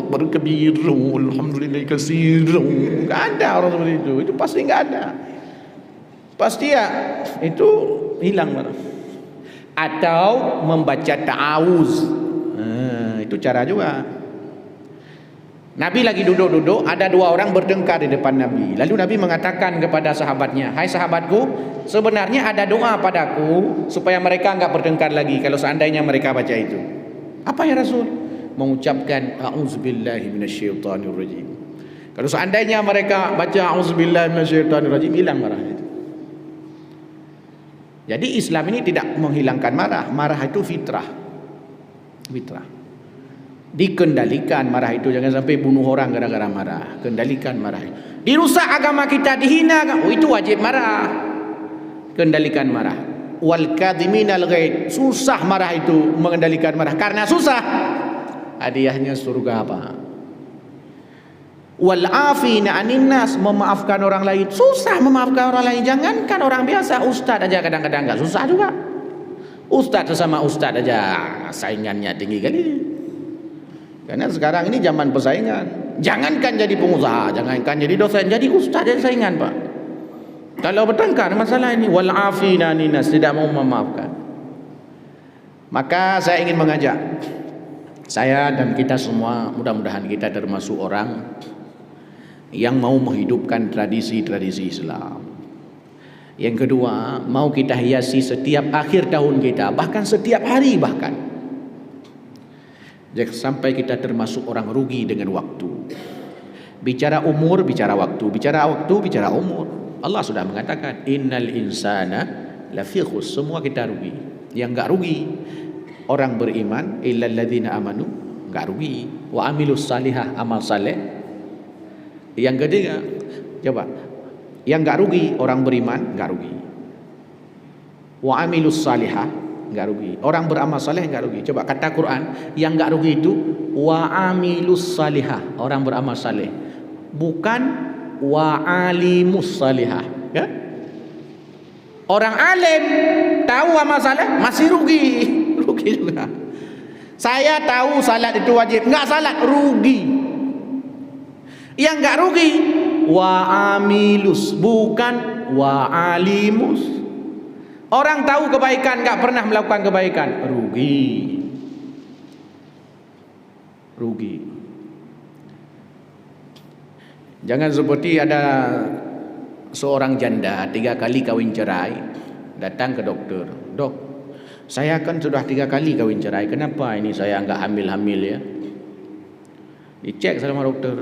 Akbar kabiru alhamdulillah katsiru. Enggak ada orang seperti itu. Itu pasti enggak ada. Pasti ya itu hilang marah. Atau membaca ta'awuz. Itu cara juga. Nabi lagi duduk-duduk, ada 2 orang bertengkar di depan Nabi. Lalu Nabi mengatakan kepada sahabatnya, hai sahabatku, sebenarnya ada doa padaku supaya mereka enggak bertengkar lagi kalau seandainya mereka baca itu. Apa ya Rasul? Mengucapkan a'udzubillahi minasyaitonirrajim. Kalau seandainya mereka baca a'udzubillahi minasyaitonirrajim, hilang marahnya. Jadi Islam ini tidak menghilangkan marah. Marah itu fitrah. Fitrah. Dikendalikan marah itu. Jangan sampai bunuh orang gara-gara marah. Kendalikan marah. Dirusak agama kita, dihina, oh itu wajib marah. Kendalikan marah. Wal kadhiminal ghaid. Susah marah itu, mengendalikan marah. Karena susah. Hadiahnya surga apa? Wal afina anin nas, memaafkan orang lain. Susah memaafkan orang lain. Jangankan orang biasa, ustaz aja kadang-kadang enggak susah juga. Ustaz sesama ustaz aja saingannya tinggi kali. Karena sekarang ini zaman persaingan. Jangankan jadi pengusaha, jangankan jadi dosen, jadi ustaz jadi saingan, Pak. Kalau bertengkar masalah ini, wal afina anin nas, tidak mau memaafkan. Maka saya ingin mengajak, saya dan kita semua, mudah-mudahan kita termasuk orang yang mau menghidupkan tradisi-tradisi Islam. Yang kedua, mau kita hiasi setiap akhir tahun kita, bahkan setiap hari bahkan. Jangan sampai kita termasuk orang rugi dengan waktu. Bicara umur, bicara waktu. Bicara waktu, bicara umur. Allah sudah mengatakan, innal insana lafi khus. Semua kita rugi. Yang enggak rugi, orang beriman, illal ladzina amanu, enggak rugi. Wa amilus salihah, amal saleh. Yang ketiga, coba, yang enggak rugi orang beriman, enggak rugi. Wa amilus salihah, enggak rugi. Orang beramal saleh enggak rugi. Coba kata Quran, yang enggak rugi itu wa amilus salihah, orang beramal saleh. Bukan wa alimus salihah, ya? Orang alim tahu amal saleh masih rugi, rugi juga. Saya tahu salat itu wajib, enggak salat rugi. Yang enggak rugi wa amilus, bukan wa alimus. Orang tahu kebaikan enggak pernah melakukan kebaikan, rugi. Rugi. Jangan seperti ada seorang janda 3 kali kawin cerai, datang ke dokter. Dok, saya kan sudah 3 kali kawin cerai, kenapa ini saya enggak hamil-hamil ya? Dicek sama dokter.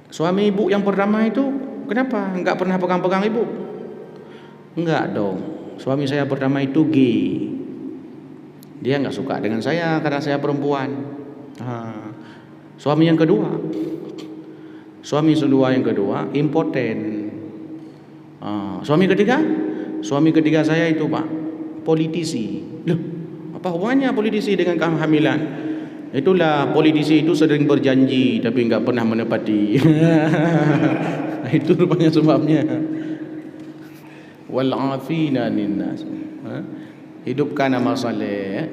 Suami ibu yang pertama itu kenapa enggak pernah pegang-pegang ibu? Enggak dong. Suami saya pertama itu gay. Dia enggak suka dengan saya karena saya perempuan. Suami yang kedua. Suami yang kedua impoten. Suami ketiga? Suami ketiga saya itu, Pak, politisi. Loh, apa hubungannya politisi dengan kehamilan? Itulah politisi itu sering berjanji tapi enggak pernah menepati. Itu rupanya sebabnya. Wal afina ninnas. Hidupkan amal saleh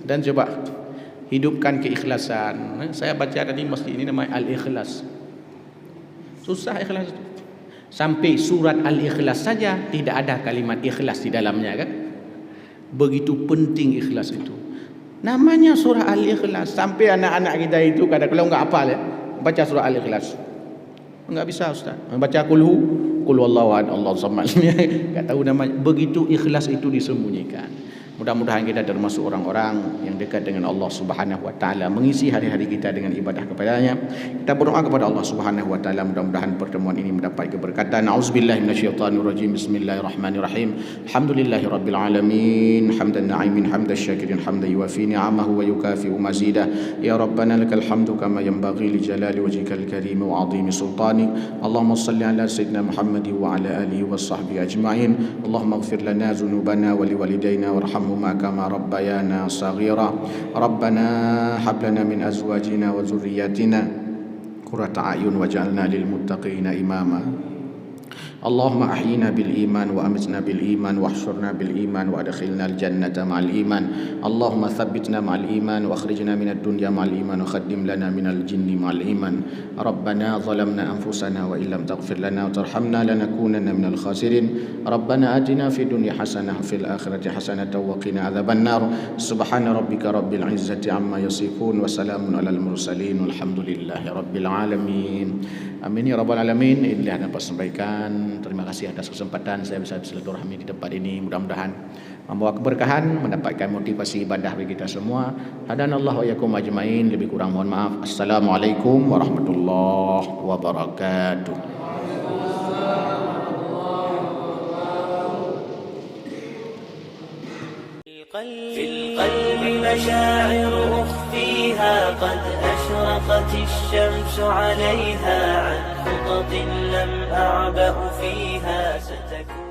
dan coba hidupkan keikhlasan. Saya baca tadi masjid ini namanya Al-Ikhlas. Susah ikhlas itu. Sampai surat Al-Ikhlas saja tidak ada kalimat ikhlas di dalamnya, kan? Begitu penting ikhlas itu. Namanya surah Al-Ikhlas. Sampai anak-anak kita itu kadang-kadang enggak hafal ya. baca surah Al-Ikhlas. Enggak bisa Ustaz. Baca qul huwallahu ahad, Allahu samad. Enggak tahu nama. Begitu ikhlas itu disembunyikan. Mudah-mudahan kita termasuk orang-orang yang dekat dengan Allah Subhanahu wa taala, mengisi hari-hari kita dengan ibadah kepada-Nya. Kita berdoa kepada Allah Subhanahu wa taala mudah-mudahan pertemuan ini mendapat keberkatan. Auzubillahi minasyaitonir rajim. Bismillahirrahmanirrahim. Alhamdulillahirabbil alamin. Hamdan na'imin hamdan syakirin hamdan yuwafi ni'amahu wa yukafi'u mazidah. Ya Rabbana lakal hamdu kama yanbaghi li jalali wajhikal karim wa 'azimi sultani. Allahumma shalli ala sayyidina Muhammad wa ala alihi wa sahbihi ajma'in. Allahumma ighfir lana dhunubana wa liwalidayna warhamhum كما ربيانا صغيرا ربنا هب لنا من أزواجنا وذرياتنا قرة أعين واجعلنا للمتقين إماما اللهم أحينا بالإيمان وأمتنا بالإيمان واحشرنا بالإيمان وأدخلنا الجنة مع الإيمان اللهم ثبتنا مع الإيمان واخرجنا من الدنيا مع الإيمان وخدم لنا من الجن مع الإيمان ربنا ظلمنا أنفسنا وإن لم تغفر لنا وترحمنا لنكونن من الخاسرين ربنا آتنا في الدنيا حسنة وفي الآخرة حسنة وقنا عذاب النار سبحان ربك رب العزة عما يصفون وسلام على المرسلين والحمد لله رب العالمين Amin ya rabbal alamin. Inilah yang dapat sampaikan. Terima kasih atas kesempatan saya bisa bersilaturahmi di tempat ini. Mudah-mudahan membawa keberkahan, mendapatkan motivasi ibadah bagi kita semua. Hadanallahu wa yakum ajmain. Lebih kurang mohon maaf. Assalamualaikum warahmatullahi wabarakatuh. في القلب مشاعر أخفيها قد أشرقت الشمس عليها عن خطط لم أعبأ فيها ستكون